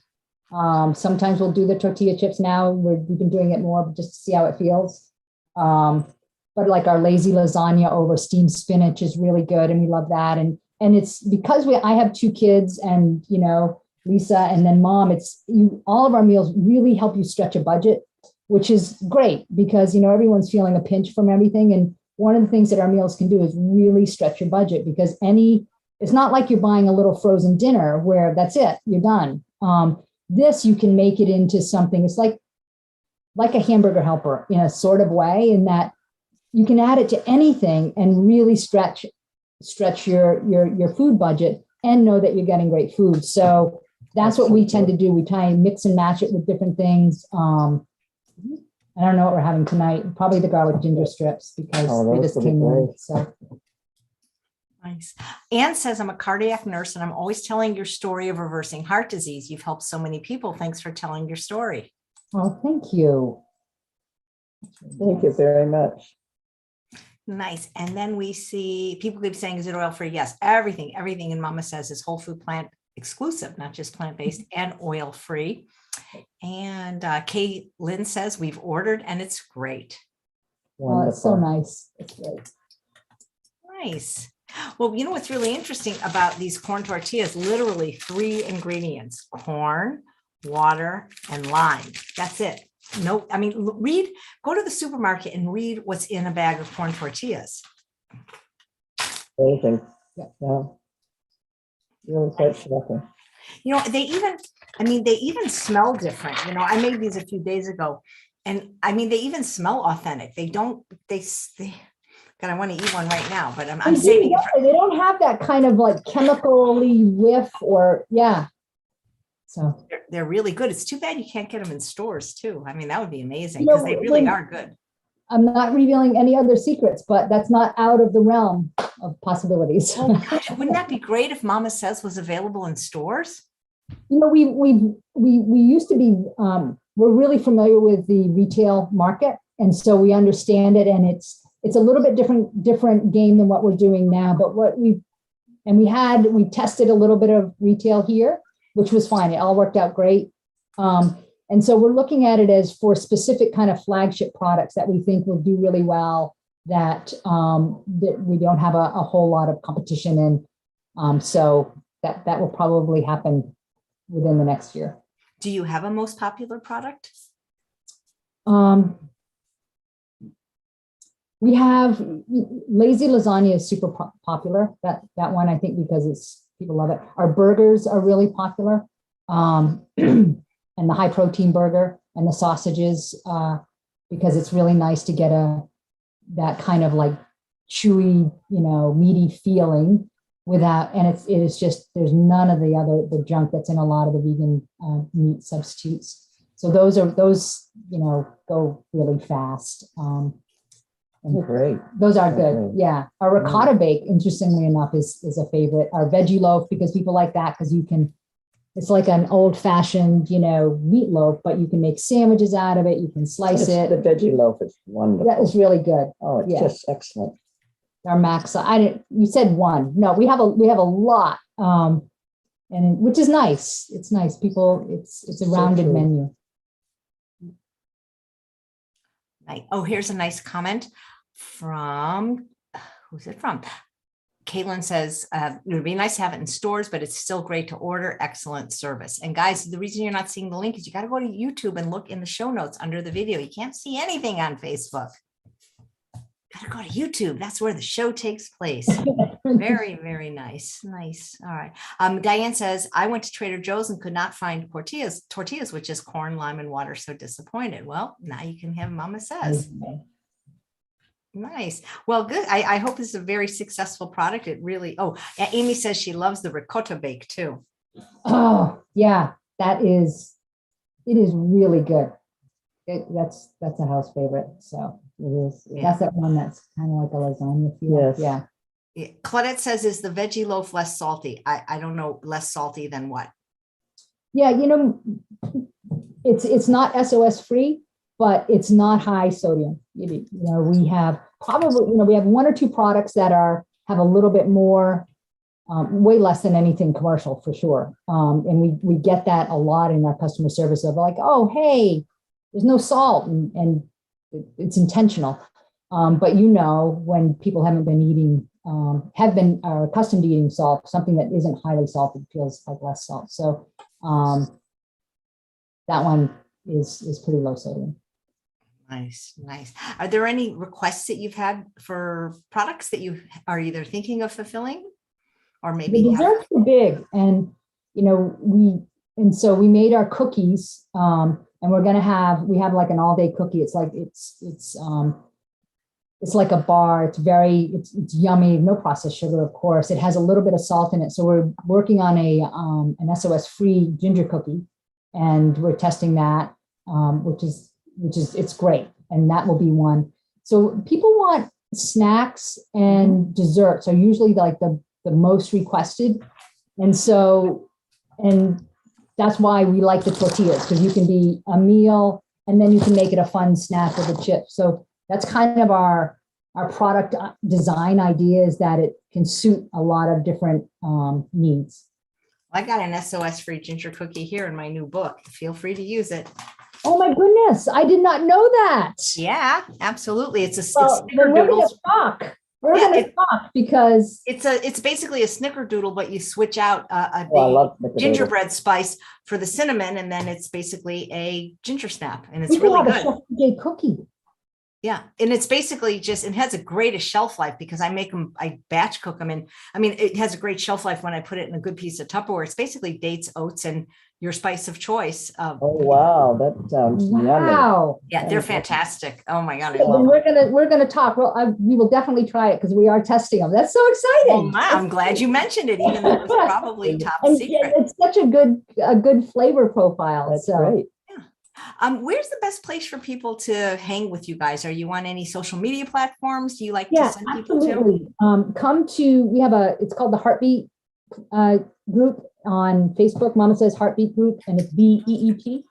sometimes we'll do the tortilla chips now. We've been doing it more just to see how it feels. But like our lazy lasagna over steamed spinach is really good. And we love that. And it's because I have 2 kids and, Lisa and then mom, all of our meals really help you stretch a budget, which is great because, everyone's feeling a pinch from everything. And one of the things that our meals can do is really stretch your budget because it's not like you're buying a little frozen dinner where that's it, you're done. This, you can make it into something. It's like a hamburger helper in a sort of way, in that you can add it to anything and really stretch your food budget and know that you're getting great food. So that's what we tend to do. We try and mix and match it with different things. I don't know what we're having tonight. Probably the garlic ginger strips because they just came in. So. Nice. Anne says, I'm a cardiac nurse and I'm always telling your story of reversing heart disease. You've helped so many people. Thanks for telling your story. Oh, thank you. Thank you very much. Nice. And then we see people keep saying, is it oil free? Yes, everything in MamaSezz is whole food plant exclusive, not just plant-based and oil free. And Kay Lynn says we've ordered and it's great. Oh, it's so nice. It's great. Nice. Well, what's really interesting about these corn tortillas, literally 3 ingredients: corn, water, and lime. That's it. No, go to the supermarket and read what's in a bag of corn tortillas. Amazing. Yeah. Really quite shocking. They even smell different. I made these a few days ago and they even smell authentic. God, I want to eat one right now, but I'm saving it. They don't have that kind of like chemically whiff or So they're really good. It's too bad you can't get them in stores too. That would be amazing because they really are good. I'm not revealing any other secrets, but that's not out of the realm of possibilities. Oh gosh, wouldn't that be great if MamaSezz was available in stores? We used to be, we're really familiar with the retail market. And so we understand it, and it's a little bit different game than what we're doing now. But we tested a little bit of retail here, which was fine. It all worked out great. And so we're looking at it as for specific kind of flagship products that we think will do really well, that we don't have a whole lot of competition in. So that will probably happen within the next year. Do you have a most popular product? We have lazy lasagna is super popular. That one, I think, because people love it. Our burgers are really popular. And the high protein burger and the sausages, because it's really nice to get that kind of like chewy, meaty feeling without, and it is just, there's none of the junk that's in a lot of the vegan meat substitutes. So those go really fast. Great. Those are good. Great. Yeah. Our ricotta bake, interestingly enough, is a favorite. Our veggie loaf, because people like that because it's like an old fashioned, meatloaf, but you can make sandwiches out of it. You can slice it. The veggie loaf is wonderful. That is really good. Oh, it's just excellent. Our max. You said one. No, we have a lot. And which is nice. It's nice. People, it's a rounded menu. Oh, here's a nice comment from, who's it from? Caitlin says, it would be nice to have it in stores, but it's still great to order. Excellent service. And guys, the reason you're not seeing the link is you got to go to YouTube and look in the show notes under the video. You can't see anything on Facebook. Better go to YouTube. That's where the show takes place. Very, very nice. Nice. All right. Diane says, I went to Trader Joe's and could not find tortillas, which is corn, lime, and water. So disappointed. Well, now you can have Mama Says. Nice. Well, good. I hope this is a very successful product. It really, Amy says she loves the ricotta bake too. Oh, yeah, it is really good. That's a house favorite. So it is. Yeah. That's that one that's kind of like a lasagna feel. Yes. Yeah. Claudette says, is the veggie loaf less salty? I don't know, less salty than what? Yeah, it's not SOS-free, but it's not high sodium. We have probably, we have one or two products that have a little bit more, way less than anything commercial for sure. And we get that a lot in our customer service of like, oh, hey, there's no salt, and it's intentional. But when people haven't been eating, are accustomed to eating salt, something that isn't highly salted feels like less salt. So that one is pretty low sodium. Nice, nice. Are there any requests that you've had for products that you are either thinking of fulfilling, or maybe the desserts are big, and so we made our cookies, and we have like an all-day cookie. It's like it's like a bar. It's yummy. No processed sugar, of course. It has a little bit of salt in it. So we're working on an SOS-free ginger cookie, and we're testing that, which is it's great, and that will be one. So people want snacks and desserts are usually like the most requested, and that's why we like the tortillas, because you can be a meal and then you can make it a fun snack with a chip. So that's kind of our product design idea, is that it can suit a lot of different needs. I got an SOS-free ginger cookie here in my new book. Feel free to use it. Oh my goodness, I did not know that. Yeah, absolutely. It's a then we're going to talk. We're going to talk because it's basically a snickerdoodle, but you switch out the gingerbread spice for the cinnamon, and then it's basically a ginger snap, and it's really good. Chef cookie. Yeah, and it's basically it has a great shelf life, because I batch cook them, and I mean, it has a great shelf life when I put it in a good piece of Tupperware. It's basically dates, oats, and your spice of choice. Oh wow, that sounds yummy. Yeah, they're fantastic. Oh my God, we're gonna talk. Well, we will definitely try it, because we are testing them. That's so exciting. Oh, I'm glad you mentioned it, even though it was probably top secret. It's such a good flavor profile. That's great. Where's the best place for people to hang with you guys? Are you on any social media platforms? Do you like to send people to? We have it's called the Heartbeat group on Facebook, MamaSezz Heartbeat group, and it's BEET.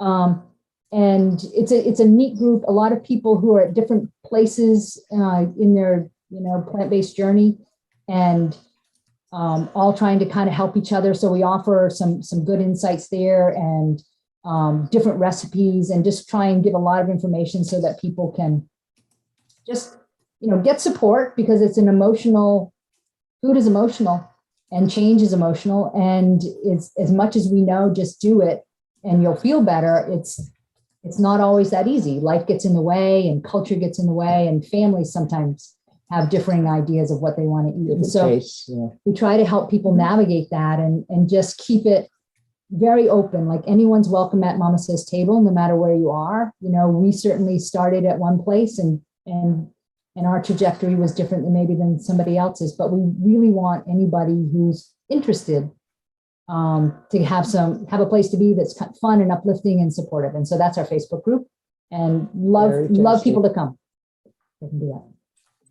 And it's a neat group. A lot of people who are at different places in their plant-based journey, and all trying to kind of help each other. So we offer some good insights there, and different recipes, and just try and give a lot of information so that people can just, get support, because it's food is emotional, and change is emotional. And it's, as much as we know, just do it and you'll feel better. It's not always that easy. Life gets in the way, and culture gets in the way, and families sometimes have differing ideas of what they want to eat. And so we try to help people navigate that, and just keep it very open. Like, anyone's welcome at MamaSezz table, no matter where you are. We certainly started at one place, and our trajectory was different than somebody else's, but we really want anybody who's interested to have a place to be that's fun and uplifting and supportive. And so that's our Facebook group, and love people to come. They can do that.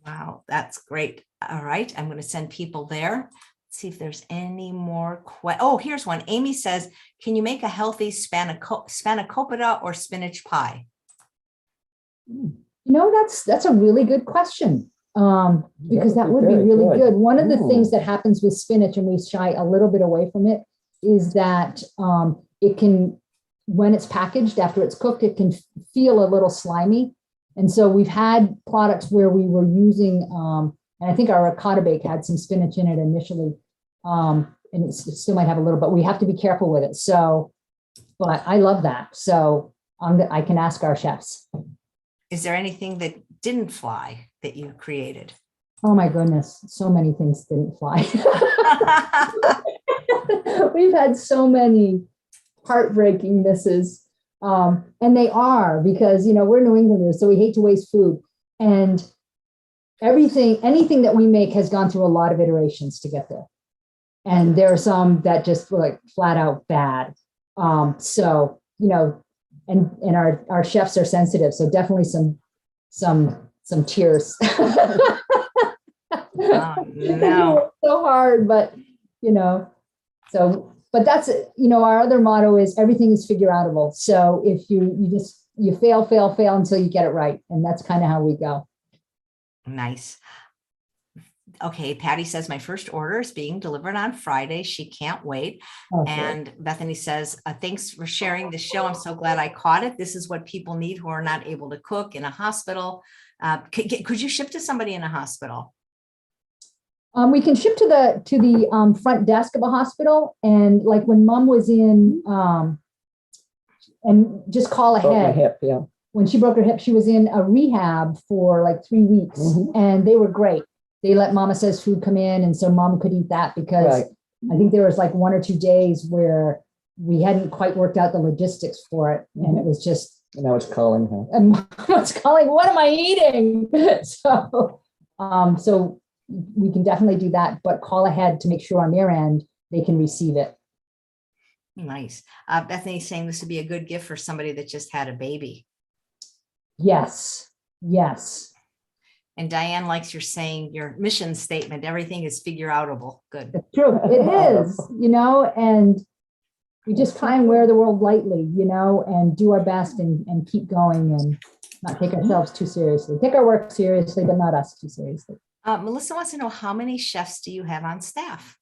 Wow, that's great. All right, I'm going to send people there. See if there's any more here's one. Amy says, can you make a healthy spanakopita or spinach pie? That's a really good question, because that would be really good. One of the things that happens with spinach, and we shy a little bit away from it, is that it can, when it's packaged after it's cooked, it can feel a little slimy. And so we've had products where we were using, and I think our ricotta bake had some spinach in it initially, and it still might have a little, but we have to be careful with it. So, but I love that. So I can ask our chefs. Is there anything that didn't fly that you created? Oh my goodness, so many things didn't fly. We've had so many heartbreaking misses. And they are, because, we're New Englanders, so we hate to waste food. And anything that we make has gone through a lot of iterations to get there. And there are some that just were like flat out bad. So, and our chefs are sensitive. So definitely some tears. Oh, no. So hard, but, but that's, our other motto is everything is figure outable. So if you fail until you get it right. And that's kind of how we go. Nice. Okay, Patty says my first order is being delivered on Friday. She can't wait. Okay. And Bethany says, thanks for sharing the show. I'm so glad I caught it. This is what people need who are not able to cook in a hospital. Could you ship to somebody in a hospital? We can ship to the front desk of a hospital, and like when Mom was in, and just call ahead. Hip, yeah. When she broke her hip, she was in a rehab for like 3 weeks, and they were great. They let MamaSezz food come in, and so Mom could eat that, because I think there was like 1 or 2 days where we hadn't quite worked out the logistics for it, and it was just. And I was calling her. And I was calling, what am I eating? So we can definitely do that, but call ahead to make sure on their end they can receive it. Nice. Bethany's saying this would be a good gift for somebody that just had a baby. Yes. And Diane likes your mission statement. Everything is figure outable. Good. It's true. It is, and we just try and wear the world lightly, and do our best and keep going and not take ourselves too seriously. Take our work seriously, but not us too seriously. Melissa wants to know, how many chefs do you have on staff?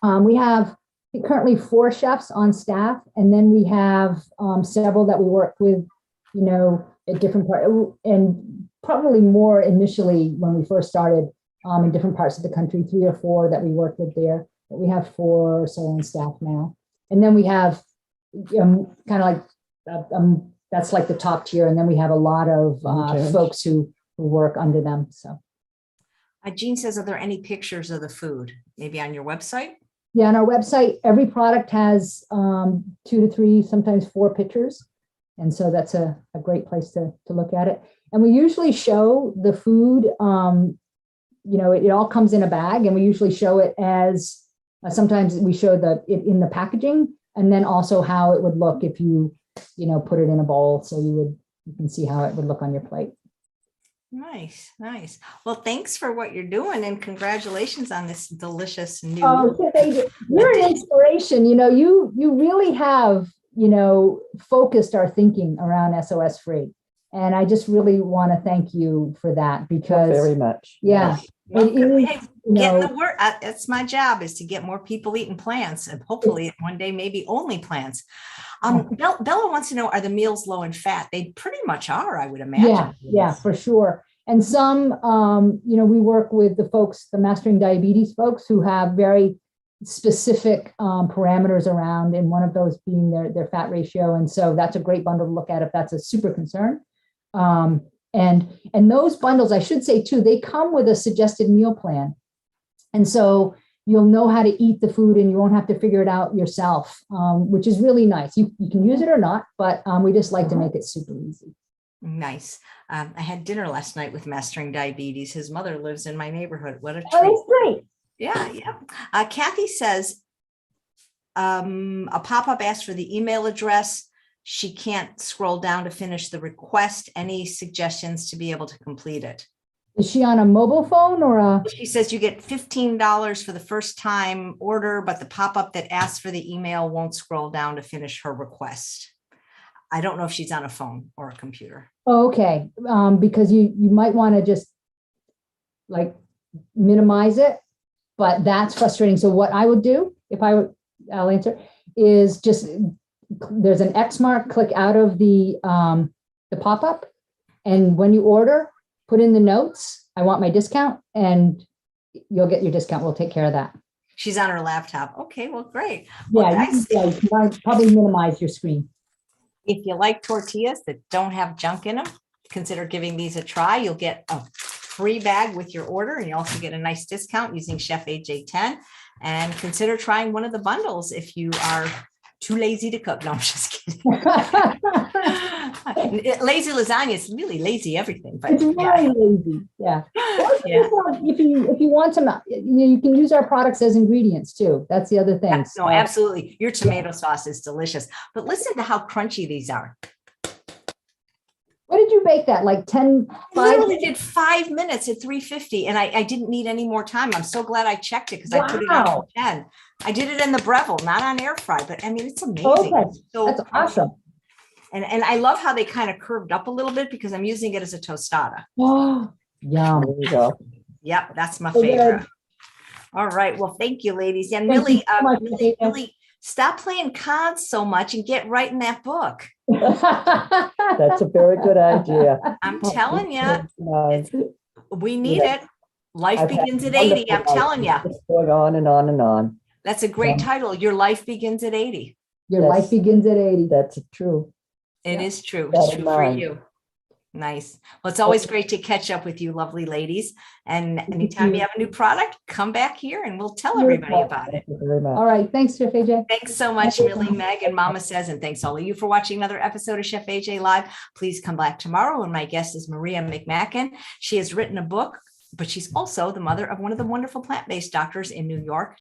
We have currently 4 chefs on staff, and then we have several that we work with, at different parts, and probably more initially when we first started in different parts of the country, 3 or 4 that we worked with there. But we have 4 or so on staff now. And then we have kind of like, that's like the top tier. And then we have a lot of folks who work under them. So. Jean says, are there any pictures of the food? Maybe on your website? Yeah, on our website, every product has 2 to 3, sometimes 4 pictures. And so that's a great place to look at it. And we usually show the food, it all comes in a bag, and we usually show it as, sometimes we show it in the packaging, and then also how it would look if you put it in a bowl. So you can see how it would look on your plate. Nice. Well, thanks for what you're doing, and congratulations on this delicious new. Oh, you're an inspiration. You really have, focused our thinking around SOS-free. And I just really want to thank you for that, because very much. Yeah. Well, getting the word. That's my job, is to get more people eating plants, and hopefully one day maybe only plants. Bella wants to know, are the meals low in fat? They pretty much are, I would imagine. Yeah, for sure. And some, we work with the Mastering Diabetes folks who have very specific parameters around, and one of those being their fat ratio. And so that's a great bundle to look at if that's a super concern. And those bundles, I should say too, they come with a suggested meal plan. And so you'll know how to eat the food, and you won't have to figure it out yourself, which is really nice. You can use it or not, but we just like to make it super easy. Nice. I had dinner last night with Mastering Diabetes. His mother lives in my neighborhood. What a treat. Oh, that's great. Yeah. Kathy says, a pop-up asked for the email address. She can't scroll down to finish the request. Any suggestions to be able to complete it? Is she on a mobile phone or a? She says you get $15 for the first time order, but the pop-up that asks for the email won't scroll down to finish her request. I don't know if she's on a phone or a computer. Oh, okay. Because you might want to just like minimize it, but that's frustrating. So what I would do, I'll answer, is just, there's an X mark, click out of the pop-up. And when you order, put in the notes, I want my discount, and you'll get your discount. We'll take care of that. She's on her laptop. Okay, well, great. Yeah, you can probably minimize your screen. If you like tortillas that don't have junk in them, consider giving these a try. You'll get a free bag with your order, and you also get a nice discount using Chef AJ 10. And consider trying one of the bundles if you are too lazy to cook. No, I'm just kidding. Lazy lasagna is really lazy everything, but It's very lazy. Yeah. Yeah. If you want some, you can use our products as ingredients too. That's the other thing. No, So, absolutely. Your tomato sauce is delicious. But listen to how crunchy these are. what did you bake that? Like 10, I 5? literally did 5 minutes at 350, and I didn't need any more time. I'm so glad I checked it because I put it on Wow. for 10. I did it in the Breville, not on air fry, but I mean, it's amazing. Okay. It's so That's crunchy. awesome. And I love how they kind of curved up a little bit because I'm using it as a tostada. Oh, yum. There you go. Yep, that's my So good. favorite. All right. Well, thank you, ladies. And Thank you Millie, so much, Millie, Rebecca. Millie, stop playing cards so much and get writing that book. That's a very good idea. I'm telling you, No, we need Yeah. it. Life I've had begins at 80. I'm wonderful telling you. life. It's going on and on and on. That's a great Yeah. title. Your life begins at 80. Your Yes. life begins at 80. That's true. It Yeah. is true. That It's in true for mind. you. Nice. Well, it's always great to catch up with you, lovely ladies. And anytime you have a new product, come back here and we'll tell everybody about it. Thank you very much. All right. Thanks, Chef AJ. Thanks so much, Millie, Meg, and Mama Says, and thanks all of you for watching another episode of Chef AJ Live. Please come back tomorrow, and my guest is Maria McMacken. She has written a book, but she's also the mother of one of the wonderful plant-based doctors in New York,